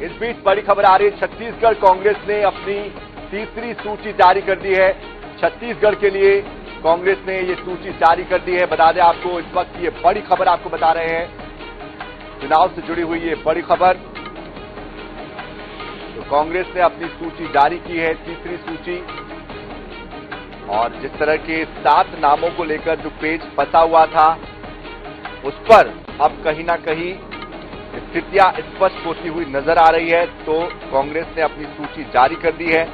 इस बीच बड़ी खबर आ रही है, छत्तीसगढ़ कांग्रेस ने अपनी तीसरी सूची जारी कर दी है। छत्तीसगढ़ के लिए कांग्रेस ने ये सूची जारी कर दी है। बता दें आपको, इस वक्त ये बड़ी खबर आपको बता रहे हैं, चुनाव से जुड़ी हुई ये बड़ी खबर। तो कांग्रेस ने अपनी सूची जारी की है, तीसरी सूची, और जिस तरह के 7 नामों को लेकर जो पेज फंसा हुआ था, उस पर अब कहीं ना कहीं स्थितियां स्पष्ट होती हुई नजर आ रही है। तो कांग्रेस ने अपनी सूची जारी कर दी है।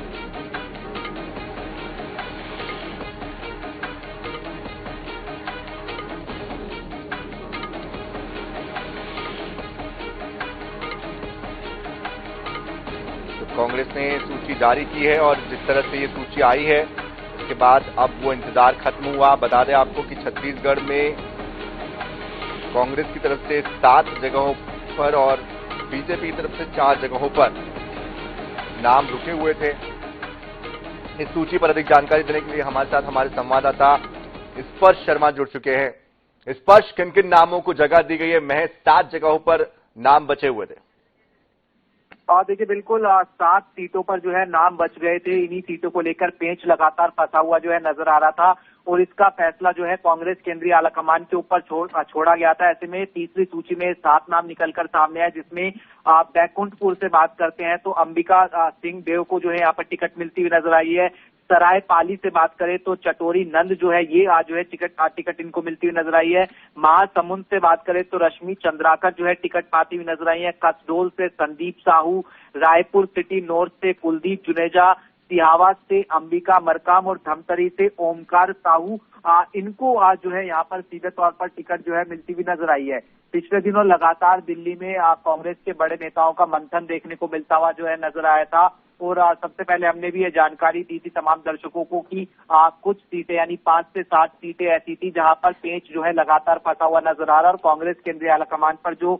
तो कांग्रेस ने सूची जारी की है, और जिस तरह से ये सूची आई है, उसके बाद अब वो इंतजार खत्म हुआ। बता दें आपको कि छत्तीसगढ़ में कांग्रेस की तरफ से 7 जगहों पर और बीजेपी की तरफ से 4 जगहों पर नाम रुके हुए थे। इस सूची पर अधिक जानकारी देने के लिए हमारे साथ हमारे संवाददाता स्पर्श शर्मा जुड़ चुके हैं। स्पर्श, किन किन नामों को जगह दी गई है? महज 7 जगहों पर नाम बचे हुए थे। देखिए, बिल्कुल 7 सीटों पर जो है नाम बच गए थे। इन्हीं सीटों को लेकर पेंच लगातार फंसा हुआ जो है नजर आ रहा था, और इसका फैसला जो है कांग्रेस केंद्रीय आलाकमान के ऊपर छोड़ा गया था। ऐसे में तीसरी सूची में 7 नाम निकलकर सामने आए, जिसमें बैकुंठपुर से बात करते हैं तो अंबिका सिंह देव को जो है यहाँ पर टिकट मिलती हुई नजर आई है। सरायपाली से बात करें तो चटोरी नंद जो है, ये आज जो है टिकट इनको मिलती हुई नजर आई है। महासमुंद से बात करें तो रश्मि चंद्राकर जो है टिकट पाती हुई नजर आई है। कसडोल से संदीप साहू, रायपुर सिटी नॉर्थ से कुलदीप जुनेजा, सिहावा से अंबिका मरकाम और धमतरी से ओमकार साहू, इनको आज जो है यहाँ पर सीधे तौर पर टिकट जो है मिलती हुई नजर आई है। पिछले दिनों लगातार दिल्ली में कांग्रेस के बड़े नेताओं का मंथन देखने को मिलता हुआ जो है नजर आया था, और सबसे पहले हमने भी ये जानकारी दी थी तमाम दर्शकों को कि कुछ सीटें यानी 5 से 7 सीटें ऐसी थी जहां पर पेंच जो है लगातार फंसा हुआ नजर आ रहा है, और कांग्रेस केंद्रीय आलाकमान पर जो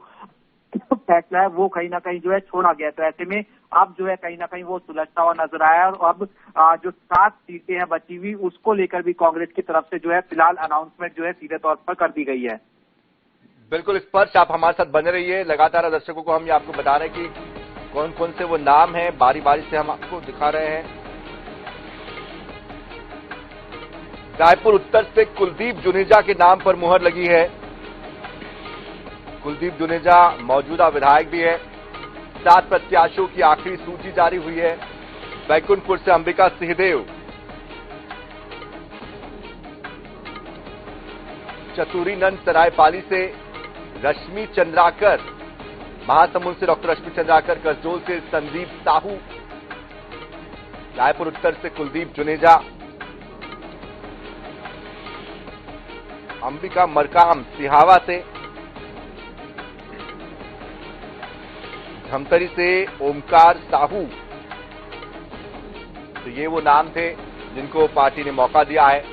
फैसला है वो कहीं ना कहीं जो है छोड़ा गया। तो ऐसे में अब जो है कहीं ना कहीं वो सुलझता हुआ नजर आया, और अब जो 7 सीटें हैं बची हुई, उसको लेकर भी कांग्रेस की तरफ से जो है फिलहाल अनाउंसमेंट जो है सीधे तौर पर कर दी गई है। बिल्कुल स्पर्श, आप हमारे साथ बने रहिए। लगातार दर्शकों को हम ये आपको बता रहे हैं कि कौन कौन से वो नाम हैं, बारी बारी से हम आपको दिखा रहे हैं। रायपुर उत्तर से कुलदीप जुनेजा के नाम पर मुहर लगी है। कुलदीप जुनेजा मौजूदा विधायक भी है। 7 प्रत्याशियों की आखिरी सूची जारी हुई है। बैकुंठपुर से अंबिका सिंहदेव, चतुरीनंद सरायपाली से रश्मि चंद्राकर, महासमुंद से डॉक्टर रश्मि चंद्राकर, कसडोल से संदीप साहू, रायपुर उत्तर से कुलदीप जुनेजा, अंबिका मरकाम सिहावा से, धमतरी से ओमकार साहू। तो ये वो नाम थे जिनको पार्टी ने मौका दिया है।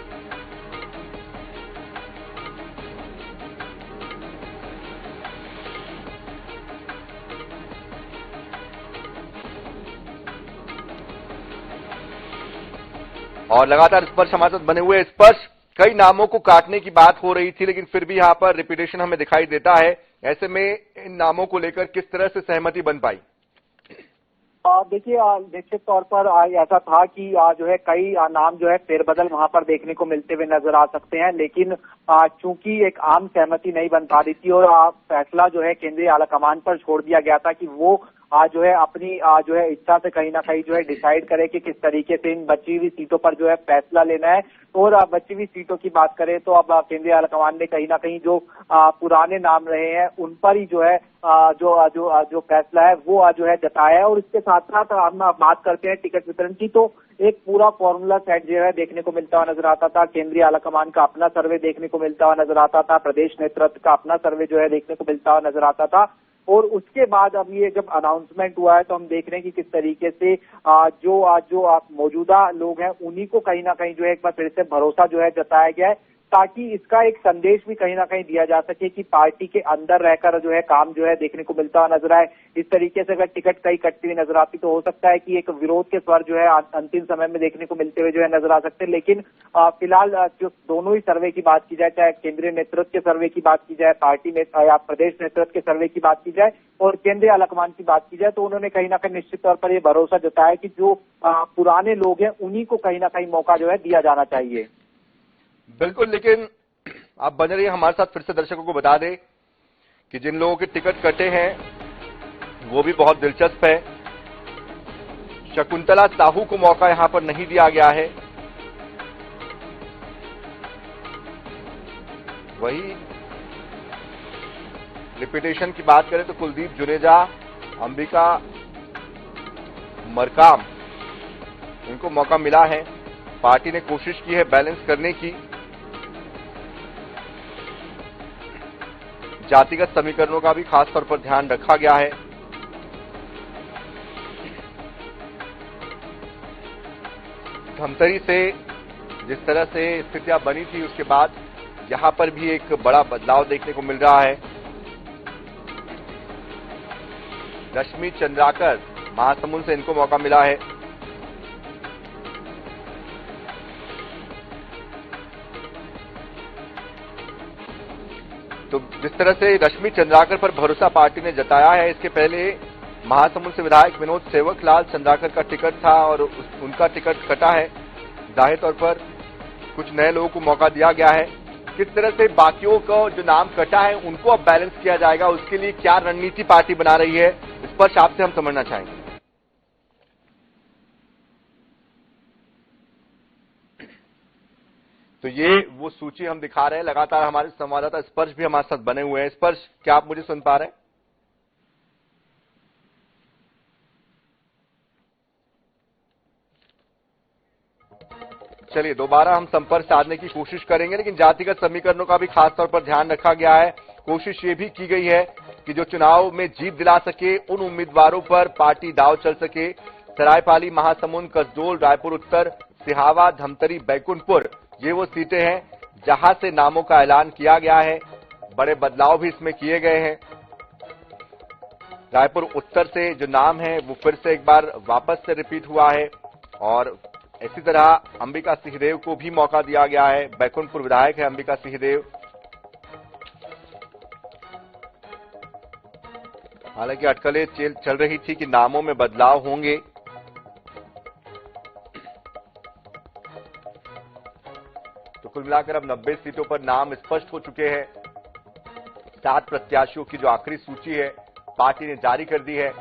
और लगातार स्पर्श हमारे साथ बने हुए। स्पर्श, कई नामों को काटने की बात हो रही थी, लेकिन फिर भी यहां पर रिपीटेशन हमें दिखाई देता है। ऐसे में इन नामों को लेकर किस तरह से सहमति बन पाई? देखिए, निश्चित तौर पर ऐसा था कि जो है कई नाम जो है फेरबदल वहां पर देखने को मिलते हुए नजर आ सकते हैं, लेकिन चूंकि एक आम सहमति नहीं बन पा रही थी, और फैसला जो है केंद्रीय आलाकमान पर छोड़ दिया गया था कि वो जो है अपनी जो है इच्छा से कहीं ना कहीं जो है डिसाइड करे कि किस तरीके से इन बची हुई सीटों पर जो है फैसला लेना है। और बची हुई सीटों की बात करें तो अब केंद्रीय आलाकमान ने कहीं ना कहीं जो पुराने नाम रहे हैं उन पर ही जो है जो फैसला है वो जो है जताया है। और इसके साथ साथ हम बात करते हैं टिकट वितरण की, तो एक पूरा फॉर्मूला सेट जो है देखने को मिलता हुआ नजर आता था। केंद्रीय आलाकमान का अपना सर्वे देखने को मिलता हुआ नजर आता था, प्रदेश नेतृत्व का अपना सर्वे जो है देखने को मिलता हुआ नजर आता था। और उसके बाद अब ये जब अनाउंसमेंट हुआ है तो हम देख रहे हैं कि किस तरीके से जो मौजूदा लोग हैं उन्हीं को कहीं ना कहीं जो है एक बार फिर से भरोसा जो है जताया गया है। ताकि इसका एक संदेश भी कहीं ना कहीं दिया जा सके कि पार्टी के अंदर रहकर जो है काम जो है देखने को मिलता हुआ नजर आए। इस तरीके से अगर टिकट कहीं कटती हुई नजर आती तो हो सकता है कि एक विरोध के स्वर जो है अंतिम समय में देखने को मिलते हुए जो है नजर आ सकते हैं। लेकिन फिलहाल जो दोनों ही सर्वे की बात की जाए, चाहे केंद्रीय नेतृत्व के सर्वे की बात की जाए, पार्टी में या प्रदेश नेतृत्व के सर्वे की बात की जाए और केंद्रीय आलाकमान की बात की जाए, तो उन्होंने कहीं ना कहीं निश्चित तौर पर यह भरोसा जताया कि जो पुराने लोग हैं उन्हीं को कहीं ना कहीं मौका जो है दिया जाना चाहिए। बिल्कुल, लेकिन आप बने रहिए हमारे साथ। फिर से दर्शकों को बता दें कि जिन लोगों के टिकट कटे हैं वो भी बहुत दिलचस्प है। शकुंतला साहू को मौका यहां पर नहीं दिया गया है। वही रिपीटेशन की बात करें तो कुलदीप जुनेजा, अंबिका मरकाम, इनको मौका मिला है। पार्टी ने कोशिश की है बैलेंस करने की। जातिगत समीकरणों का भी खास तौर पर ध्यान रखा गया है। धमतरी से जिस तरह से स्थितियां बनी थी उसके बाद यहां पर भी एक बड़ा बदलाव देखने को मिल रहा है। रश्मि चंद्राकर, महासमुंद से इनको मौका मिला है। तो जिस तरह से रश्मि चंद्राकर पर भरोसा पार्टी ने जताया है, इसके पहले महासमुंद से विधायक विनोद सेवकलाल चंद्राकर का टिकट था और उनका टिकट कटा है। जाहिर तौर पर कुछ नए लोगों को मौका दिया गया है। किस तरह से बाकियों को जो नाम कटा है उनको अब बैलेंस किया जाएगा, उसके लिए क्या रणनीति पार्टी बना रही है, इस पर आपसे हम समझना चाहेंगे। तो ये वो सूची हम दिखा रहे हैं। लगातार हमारे संवाददाता स्पर्श भी हमारे साथ बने हुए हैं। स्पर्श, क्या आप मुझे सुन पा रहे हैं? चलिए दोबारा हम संपर्क साधने की कोशिश करेंगे, लेकिन जातिगत समीकरणों का भी खास तौर पर ध्यान रखा गया है। कोशिश ये भी की गई है कि जो चुनाव में जीत दिला सके उन उम्मीदवारों पर पार्टी दांव चल सके। सरायपाली, महासमुंद, कसडोल, रायपुर उत्तर, सिहावा, धमतरी, बैकुंठपुर, ये वो सीटें हैं जहां से नामों का ऐलान किया गया है। बड़े बदलाव भी इसमें किए गए हैं। रायपुर उत्तर से जो नाम है वो फिर से एक बार वापस से रिपीट हुआ है और इसी तरह अंबिका सिंहदेव को भी मौका दिया गया है। बैकुंठपुर विधायक है अंबिका सिंहदेव। हालांकि अटकलें चल रही थी कि नामों में बदलाव होंगे। तो कुल मिलाकर अब 90 सीटों पर नाम स्पष्ट हो चुके हैं। 7 प्रत्याशियों की जो आखिरी सूची है पार्टी ने जारी कर दी है।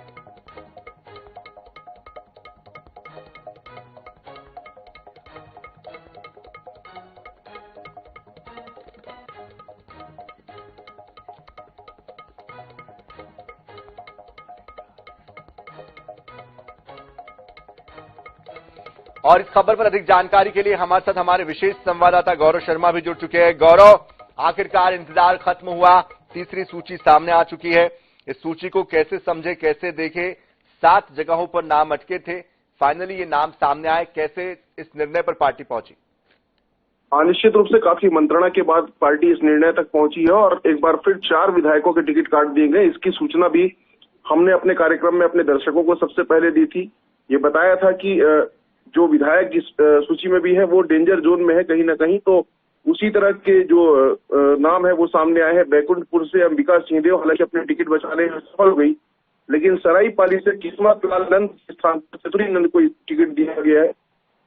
और इस खबर पर अधिक जानकारी के लिए हमारे साथ हमारे विशेष संवाददाता गौरव शर्मा भी जुड़ चुके हैं। गौरव, आखिरकार इंतजार खत्म हुआ, तीसरी सूची सामने आ चुकी है। इस सूची को कैसे समझे, कैसे देखे? 7 जगहों पर नाम अटके थे, फाइनली ये नाम सामने आए। कैसे इस निर्णय पर पार्टी पहुंची? निश्चित रूप से काफी मंत्रणा के बाद पार्टी इस निर्णय तक पहुंची है और एक बार फिर 4 विधायकों के टिकट काट दिए गए। इसकी सूचना भी हमने अपने कार्यक्रम में अपने दर्शकों को सबसे पहले दी थी। ये बताया था कि जो विधायक जिस सूची में भी है वो डेंजर जोन में है कहीं ना कहीं। तो उसी तरह के जो नाम है वो सामने आए हैं। बैकुंठपुर से अंबिका सिंहदेव हालांकि अपने टिकट बचाने में सफल हो गई, लेकिन सरायपाली से किस्मत लाल नंद के स्थान पर चतुरी नंद को टिकट दिया गया है।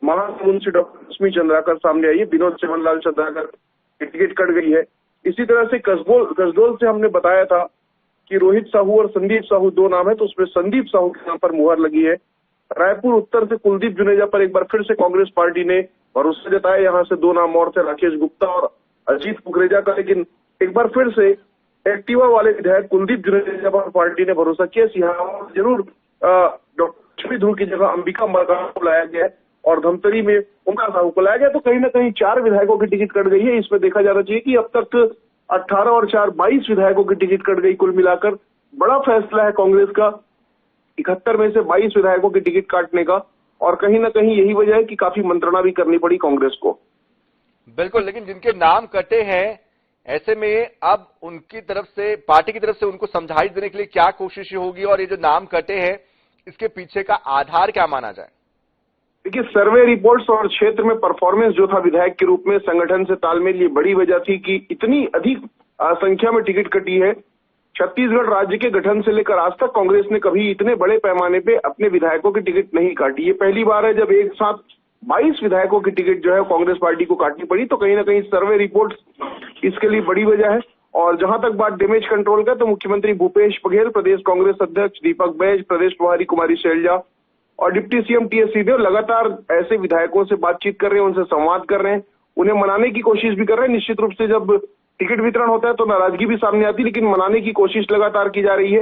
महासमुंद से डॉक्टर रश्मि चंद्राकर सामने आई है। विनोद सेवनलाल चंद्राकर की टिकट कट गई है। इसी तरह से कसडोल से हमने बताया था कि रोहित साहू और संदीप साहू 2 नाम है, तो उसमें संदीप साहू के नाम पर मुहर लगी है। रायपुर उत्तर से कुलदीप जुनेजा पर एक बार फिर से कांग्रेस पार्टी ने भरोसा जताया। यहाँ से 2 नाम और थे, राकेश गुप्ता और अजीत कुकरेजा का, लेकिन एक बार फिर से एक्टिवा वाले विधायक कुलदीप जुनेजा पर पार्टी ने भरोसा किया। सिहावा जरूर डॉक्टर ध्रुव की जगह अंबिका मरकाम को लाया गया और धमतरी में उनका साहू को लाया गया। तो कहीं ना कहीं 4 विधायकों की टिकट कट गई है। इसमें देखा जाना चाहिए कि अब तक 18 और 4 22 विधायकों की टिकट कट गई। कुल मिलाकर बड़ा फैसला है कांग्रेस का 71 में से 22 विधायकों की टिकट काटने का, और कहीं ना कहीं यही वजह है कि काफी मंत्रणा भी करनी पड़ी कांग्रेस को। बिल्कुल, लेकिन जिनके नाम कटे हैं, ऐसे में अब उनकी तरफ से, पार्टी की तरफ से उनको समझाइश देने के लिए क्या कोशिश होगी, और ये जो नाम कटे हैं इसके पीछे का आधार क्या माना जाए? देखिए, सर्वे रिपोर्ट्स और क्षेत्र में परफॉर्मेंस जो था विधायक के रूप में, संगठन से तालमेल, ये बड़ी वजह थी कि इतनी अधिक संख्या में टिकट कटी है। छत्तीसगढ़ राज्य के गठन से लेकर आज तक कांग्रेस ने कभी इतने बड़े पैमाने पे अपने विधायकों की टिकट नहीं काटी। ये पहली बार है जब एक साथ 22 विधायकों की टिकट जो है कांग्रेस पार्टी को काटनी पड़ी। तो कहीं ना कहीं सर्वे रिपोर्ट्स इसके लिए बड़ी वजह है। और जहां तक बात डैमेज कंट्रोल का, तो मुख्यमंत्री भूपेश बघेल, प्रदेश कांग्रेस अध्यक्ष दीपक बैज, प्रदेश प्रभारी कुमारी शैलजा और डिप्टी सीएम टीएस सिंहदेव लगातार ऐसे विधायकों से बातचीत कर रहे हैं, उनसे संवाद कर रहे हैं, उन्हें मनाने की कोशिश भी कर रहे हैं। निश्चित रूप से जब टिकट वितरण होता है तो नाराजगी भी सामने आती है, लेकिन मनाने की कोशिश लगातार की जा रही है।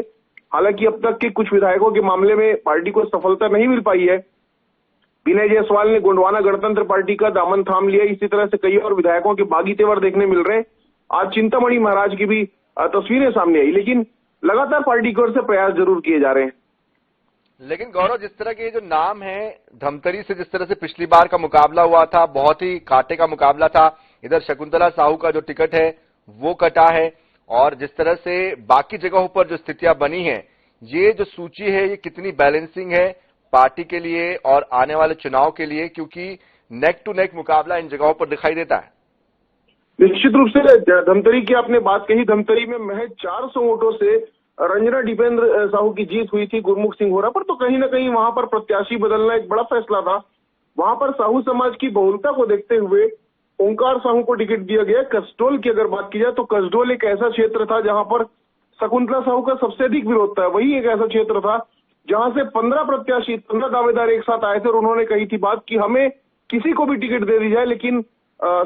हालांकि अब तक के कुछ विधायकों के मामले में पार्टी को सफलता नहीं मिल पाई है। विनय जायसवाल ने गोंडवाना गणतंत्र पार्टी का दामन थाम लिया। इसी तरह से कई और विधायकों के बागी तेवर देखने मिल रहे हैं। आज चिंतामणि महाराज की भी तस्वीरें सामने आई, लेकिन लगातार पार्टी की ओर से प्रयास जरूर किए जा रहे हैं। लेकिन गौरव, जिस तरह के जो नाम है, धमतरी से जिस तरह से पिछली बार का मुकाबला हुआ था, बहुत ही कांटे का मुकाबला था। इधर शकुंतला साहू का जो टिकट है वो कटा है, और जिस तरह से बाकी जगहों पर जो स्थितियां बनी हैं, ये जो सूची है ये कितनी बैलेंसिंग है पार्टी के लिए और आने वाले चुनाव के लिए, क्योंकि नेक टू नेक मुकाबला इन जगहों पर दिखाई देता है। निश्चित रूप से धमतरी की आपने बात कही। धमतरी में महज 400 वोटों से रंजना दीपेंद्र साहू की जीत हुई थी गुरमुख सिंह होरा पर। तो कहीं ना कहीं वहां पर प्रत्याशी बदलना एक बड़ा फैसला था। वहां पर साहू समाज की बहुलता को देखते हुए ओंकार साहू को टिकट दिया गया। कसडोल की अगर बात की जाए तो कसडोल एक ऐसा क्षेत्र था जहां पर शकुंतला साहू का सबसे अधिक विरोध था। वही एक ऐसा क्षेत्र था जहां से 15 प्रत्याशी, 15 दावेदार एक साथ आए थे और उन्होंने कही थी बात कि हमें किसी को भी टिकट दे दी जाए, लेकिन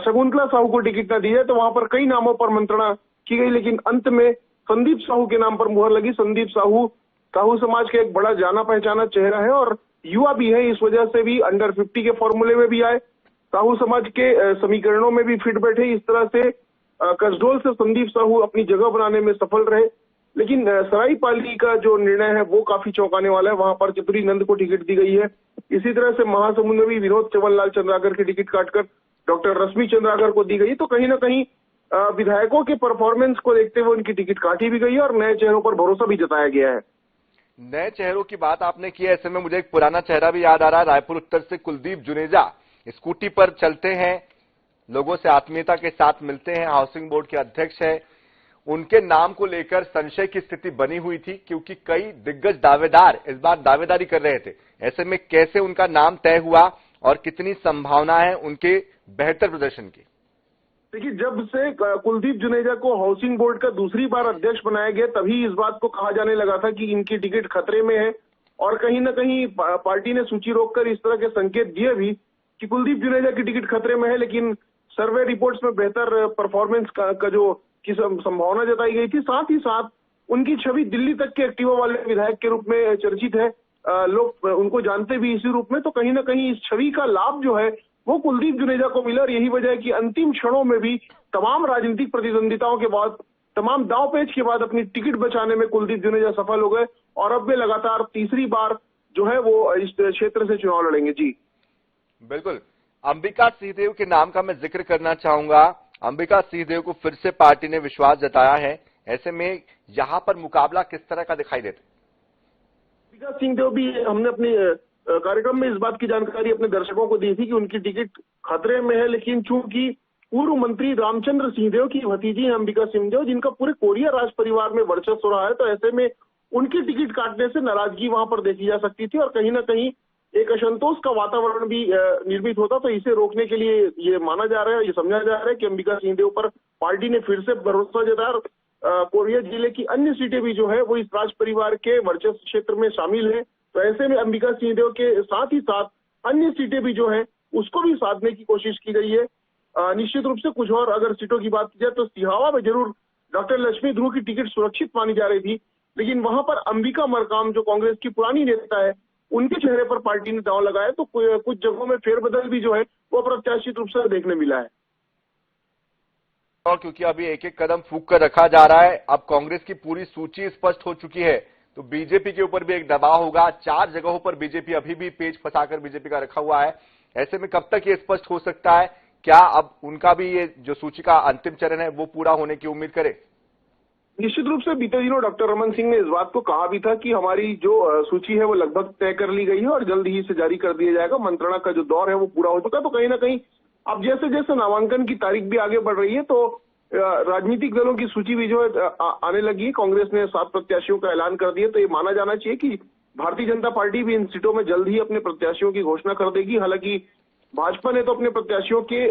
शकुंतला साहू को टिकट न दी जाए। तो वहां पर कई नामों पर मंत्रणा की गई, लेकिन अंत में संदीप साहू के नाम पर मुहर लगी। संदीप साहू साहू समाज का एक बड़ा जाना पहचाना चेहरा है और युवा भी है, इस वजह से भी अंडर 50 के फॉर्मूले में भी आए, साहू समाज के समीकरणों में भी फिट बैठे। इस तरह से कसडोल से संदीप साहू अपनी जगह बनाने में सफल रहे। लेकिन सराईपाली का जो निर्णय है वो काफी चौंकाने वाला है। वहां पर चतुरी नंद को टिकट दी गई है। इसी तरह से महासमुंद में भी विनोद चवनलाल चंद्राकर की टिकट काटकर डॉक्टर रश्मि चंद्राकर को दी गई। तो कहीं ना कहीं विधायकों के परफॉर्मेंस को देखते हुए उनकी टिकट काटी भी गई है और नए चेहरों पर भरोसा भी जताया गया है। नए चेहरों की बात आपने की है, ऐसे में मुझे एक पुराना चेहरा भी याद आ रहा है। रायपुर उत्तर से कुलदीप जुनेजा स्कूटी पर चलते हैं, लोगों से आत्मीयता के साथ मिलते हैं, हाउसिंग बोर्ड के अध्यक्ष है। उनके नाम को लेकर संशय की स्थिति बनी हुई थी, क्योंकि कई दिग्गज दावेदार इस बार दावेदारी कर रहे थे। ऐसे में कैसे उनका नाम तय हुआ और कितनी संभावना है उनके बेहतर प्रदर्शन की? देखिए, जब से कुलदीप जुनेजा को हाउसिंग बोर्ड का दूसरी बार अध्यक्ष बनाया गया, तभी इस बात को कहा जाने लगा था कि इनकी टिकट खतरे में है। और कहीं ना कहीं पार्टी ने सूची रोककर इस तरह के संकेत दिए भी कि कुलदीप जुनेजा की टिकट खतरे में है। लेकिन सर्वे रिपोर्ट्स में बेहतर परफॉर्मेंस का जो की संभावना जताई गई थी। साथ ही साथ उनकी छवि दिल्ली तक के एक्टिवा वाले विधायक के रूप में चर्चित है। लोग उनको जानते भी इसी रूप में। तो कहीं ना कहीं इस छवि का लाभ जो है वो कुलदीप जुनेजा को मिला। और यही वजह है कि अंतिम क्षणों में भी तमाम राजनीतिक प्रतिद्वंदिताओं के बाद, तमाम दांवपेच के बाद अपनी टिकट बचाने में कुलदीप जुनेजा सफल हो गए और अब वे लगातार तीसरी बार जो है वो इस क्षेत्र से चुनाव लड़ेंगे। जी बिल्कुल। अंबिका सिंहदेव के नाम का मैं जिक्र करना चाहूंगा। अंबिका सिंहदेव को फिर से पार्टी ने विश्वास जताया है। ऐसे में यहां पर मुकाबला किस तरह का दिखाई देता है? अंबिका सिंहदेव भी, हमने अपने कार्यक्रम में इस बात की जानकारी अपने दर्शकों को दी थी कि उनकी टिकट खतरे में है। लेकिन चूंकि पूर्व मंत्री रामचंद्र सिंहदेव की भतीजी है अंबिका सिंहदेव, जिनका पूरे कोरिया राज परिवार में वर्चस्व रहा है, तो ऐसे में उनकी टिकट काटने से नाराजगी वहां पर देखी जा सकती थी और कहीं ना कहीं एक असंतोष का वातावरण भी निर्मित होता। तो इसे रोकने के लिए ये माना जा रहा है, ये समझा जा रहा है कि अंबिका सिंहदेव पर पार्टी ने फिर से भरोसा जताया। कोरिया जिले की अन्य सीटें भी जो है वो इस राज परिवार के वर्चस्व क्षेत्र में शामिल है। तो ऐसे में अंबिका सिंहदेव के साथ ही साथ अन्य सीटें भी जो है उसको भी साधने की कोशिश की गई है। निश्चित रूप से कुछ और अगर सीटों की बात की जाए तो सिहावा में जरूर डॉक्टर लक्ष्मी ध्रुव की टिकट सुरक्षित मानी जा रही थी, लेकिन वहां पर अंबिका मरकाम जो कांग्रेस की पुरानी नेता है, उनके चेहरे पर पार्टी ने दांव लगाया। तो कुछ जगहों में फेरबदल भी जो है वो अप्रत्याशित रूप से देखने मिला है। और क्योंकि अभी एक एक कदम फूंक कर रखा जा रहा है, अब कांग्रेस की पूरी सूची स्पष्ट हो चुकी है, तो बीजेपी के ऊपर भी एक दबाव होगा। 4 जगहों पर बीजेपी अभी भी पेच फंसाकर बीजेपी का रखा हुआ है। ऐसे में कब तक ये स्पष्ट हो सकता है क्या अब उनका भी ये जो सूची का अंतिम चरण है वो पूरा होने की उम्मीद करें? निश्चित रूप से बीते दिनों डॉक्टर रमन सिंह ने इस बात को कहा भी था कि हमारी जो सूची है वो लगभग तय कर ली गई है और जल्द ही इसे जारी कर दिया जाएगा। मंत्रणा का जो दौर है वो पूरा हो चुका है। तो कहीं ना कहीं अब जैसे जैसे नामांकन की तारीख भी आगे बढ़ रही है तो राजनीतिक दलों की सूची भी जो है आने लगी है। कांग्रेस ने 7 प्रत्याशियों का ऐलान कर दिया, तो ये माना जाना चाहिए कि भारतीय जनता पार्टी भी इन सीटों में जल्द ही अपने प्रत्याशियों की घोषणा कर देगी। हालांकि भाजपा ने तो अपने प्रत्याशियों के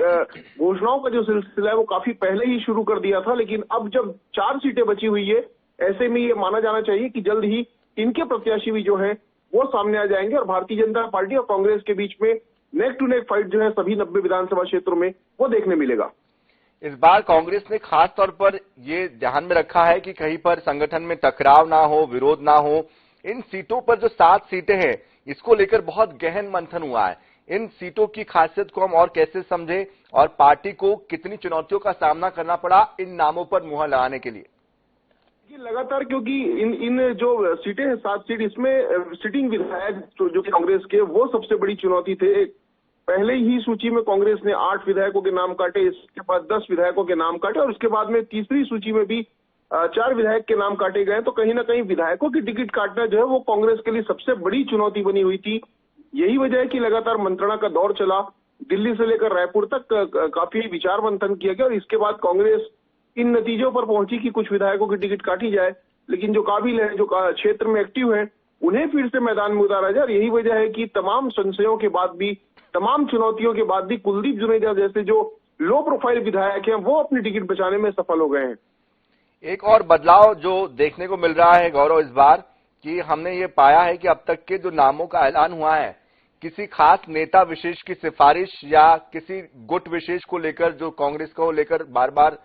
घोषणाओं का जो सिलसिला है वो काफी पहले ही शुरू कर दिया था, लेकिन अब जब 4 सीटें बची हुई है, ऐसे में ये माना जाना चाहिए कि जल्द ही इनके प्रत्याशी भी जो है वो सामने आ जाएंगे और भारतीय जनता पार्टी और कांग्रेस के बीच में नेक टू नेक फाइट जो है सभी 90 विधानसभा क्षेत्रों में वो देखने मिलेगा। इस बार कांग्रेस ने खास तौर पर ये ध्यान में रखा है कि कहीं पर संगठन में टकराव ना हो, विरोध ना हो। इन सीटों पर जो 7 सीटें हैं, इसको लेकर बहुत गहन मंथन हुआ है। इन सीटों की खासियत को हम और कैसे समझे और पार्टी को कितनी चुनौतियों का सामना करना पड़ा इन नामों पर मुहर लगाने के लिए? लगातार क्योंकि इन जो सीटें हैं 7 सीट, इसमें सिटिंग विधायक जो कांग्रेस के वो सबसे बड़ी चुनौती थे। पहले ही सूची में कांग्रेस ने 8 विधायकों के नाम काटे, इसके बाद 10 विधायकों के नाम काटे और उसके बाद में तीसरी सूची में भी 4 विधायक के नाम काटे गए। तो कहीं ना कहीं विधायकों की टिकट काटना जो है वो कांग्रेस के लिए सबसे बड़ी चुनौती बनी हुई थी। यही वजह है कि लगातार मंत्रणा का दौर चला, दिल्ली से लेकर रायपुर तक काफी विचार मंथन किया गया और इसके बाद कांग्रेस इन नतीजों पर पहुंची कि कुछ विधायकों की टिकट काटी जाए, लेकिन जो काबिल है, जो क्षेत्र में एक्टिव है, उन्हें फिर से मैदान में उतारा जाए। और यही वजह है कि तमाम संशयों के बाद भी, तमाम चुनौतियों के बाद भी कुलदीप जुनेजा जैसे जो लो प्रोफाइल विधायक हैं वो अपनी टिकट बचाने में सफल हो गए हैं। एक और बदलाव जो देखने को मिल रहा है गौरव इस बार कि हमने ये पाया है कि अब तक के जो नामों का ऐलान हुआ है, किसी खास नेता विशेष की सिफारिश या किसी गुट विशेष को लेकर जो कांग्रेस को लेकर बार बार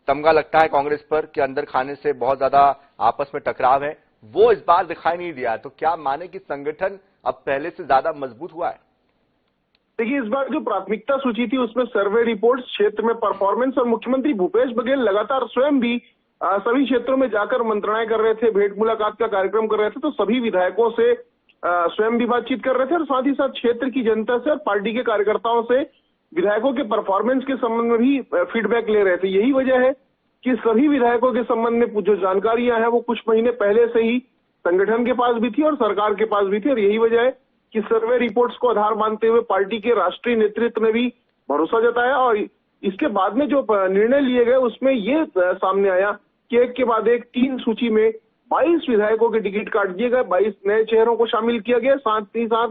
तमगा लगता है कांग्रेस पर कि अंदर खाने से बहुत ज्यादा आपस में टकराव है, वो इस बार दिखाई नहीं दिया। तो क्या माने कि संगठन अब पहले से ज्यादा मजबूत हुआ है? देखिए, इस बार जो प्राथमिकता सूची थी उसमें सर्वे रिपोर्ट, क्षेत्र में परफॉर्मेंस और मुख्यमंत्री भूपेश बघेल लगातार स्वयं भी सभी क्षेत्रों में जाकर मंत्रणाएं कर रहे थे, भेंट मुलाकात का कार्यक्रम कर रहे थे। तो सभी विधायकों से स्वयं भी बातचीत कर रहे थे और साथ ही साथ क्षेत्र की जनता से और पार्टी के कार्यकर्ताओं से विधायकों के परफॉर्मेंस के संबंध में भी फीडबैक ले रहे थे। यही वजह है कि सभी विधायकों के संबंध में जो जानकारियां हैं वो कुछ महीने पहले से ही संगठन के पास भी थी और सरकार के पास भी थी और यही वजह है कि सर्वे रिपोर्ट्स को आधार मानते हुए पार्टी के राष्ट्रीय नेतृत्व ने भी भरोसा जताया और इसके बाद में जो निर्णय लिए गए उसमें ये सामने आया कि एक के बाद एक 3 सूची में 22 विधायकों के टिकट काट दिए गए, 22 नए चेहरों को शामिल किया गया। साथ ही साथ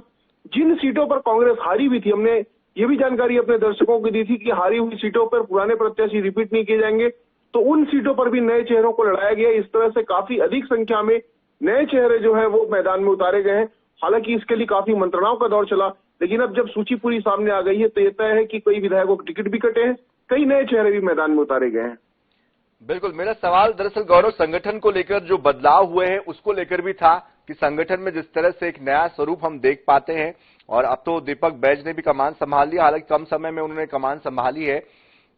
जिन सीटों पर कांग्रेस हारी हुई थी, हमने ये भी जानकारी अपने दर्शकों को दी थी कि हारी हुई सीटों पर पुराने प्रत्याशी रिपीट नहीं किए जाएंगे, तो उन सीटों पर भी नए चेहरों को लड़ाया गया। इस तरह से काफी अधिक संख्या में नए चेहरे जो है वो मैदान में उतारे गए हैं। हालांकि इसके लिए काफी मंत्रणाओं का दौर चला, लेकिन अब जब सूची पूरी सामने आ गई है तो ये तय है कि कई विधायकों के टिकट भी कटे हैं, कई नए चेहरे भी मैदान में उतारे गए हैं। बिल्कुल, मेरा सवाल दरअसल गौरव संगठन को लेकर जो बदलाव हुए हैं उसको लेकर भी था कि संगठन में जिस तरह से एक नया स्वरूप हम देख पाते हैं और अब तो दीपक बैज ने भी कमान संभाल लिया, हालांकि कम समय में उन्होंने कमान संभाली है।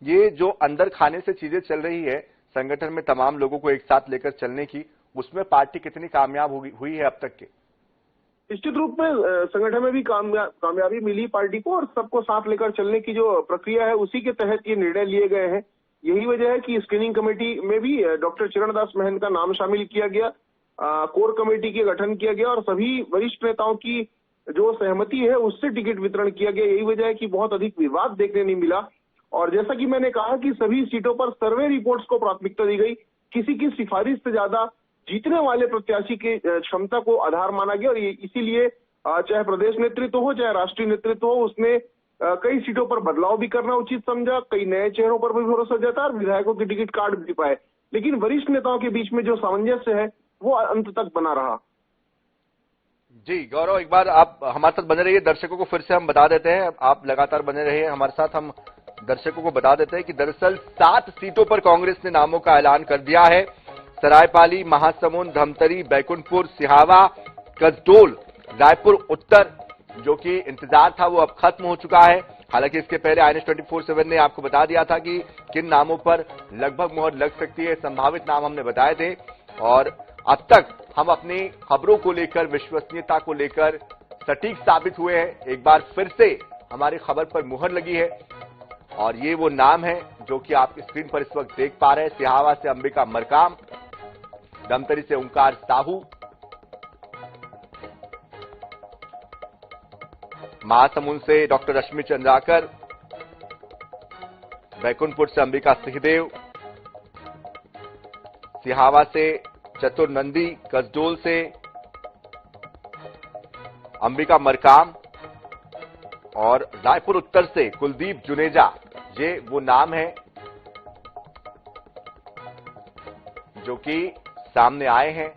ये जो अंदर खाने से चीजें चल रही है संगठन में तमाम लोगों को एक साथ लेकर चलने की, उसमें पार्टी कितनी कामयाब हुई है अब तक के? निश्चित रूप में संगठन में भी कामयाबी मिली पार्टी को और सबको साथ लेकर चलने की जो प्रक्रिया है उसी के तहत ये निर्णय लिए गए हैं। यही वजह है कि स्क्रीनिंग कमेटी में भी डॉक्टर चरणदास महंत का नाम शामिल किया गया, कोर कमेटी के गठन किया गया और सभी वरिष्ठ नेताओं की जो सहमति है उससे टिकट वितरण किया गया। यही वजह है कि बहुत अधिक विवाद देखने नहीं मिला और जैसा कि मैंने कहा कि सभी सीटों पर सर्वे रिपोर्ट्स को प्राथमिकता दी गई। किसी की सिफारिश से ज्यादा जीतने वाले प्रत्याशी की क्षमता को आधार माना गया और इसीलिए चाहे प्रदेश नेतृत्व हो चाहे राष्ट्रीय नेतृत्व हो, उसने कई सीटों पर बदलाव भी करना उचित समझा, कई नए चेहरों पर भी भरोसा जता और विधायकों की टिकट काट भी पाए। लेकिन वरिष्ठ नेताओं के बीच में जो सामंजस्य है वो अंत तक बना रहा। जी गौरव, एक बार आप हमारे साथ बने रहिए, दर्शकों को फिर से हम बता देते हैं, आप लगातार बने रहिए हमारे साथ। हम दर्शकों को बता देते हैं कि दरअसल 7 सीटों पर कांग्रेस ने नामों का ऐलान कर दिया है। सरायपाली, महासमुंद, धमतरी, बैकुंठपुर, सिहावा, कसडोल, रायपुर उत्तर, जो कि इंतजार था वो अब खत्म हो चुका है। हालांकि इसके पहले INS 24/7 ने आपको बता दिया था कि किन नामों पर लगभग मुहर लग सकती है, संभावित नाम हमने बताए थे और अब तक हम अपनी खबरों को लेकर, विश्वसनीयता को लेकर सटीक साबित हुए हैं। एक बार फिर से हमारी खबर पर मुहर लगी है और ये वो नाम है जो कि आप स्क्रीन पर इस वक्त देख पा रहे हैं। सिहावा से अंबिका मरकाम, धमतरी से ओंकार साहू, महासमुंद से डॉक्टर रश्मि चंद्राकर, बैकुंठपुर से अंबिका सिंहदेव, सिहावा से चतुर नंदी, कसडोल से अंबिका मरकाम और रायपुर उत्तर से कुलदीप जुनेजा, ये वो नाम है जो कि सामने आए हैं।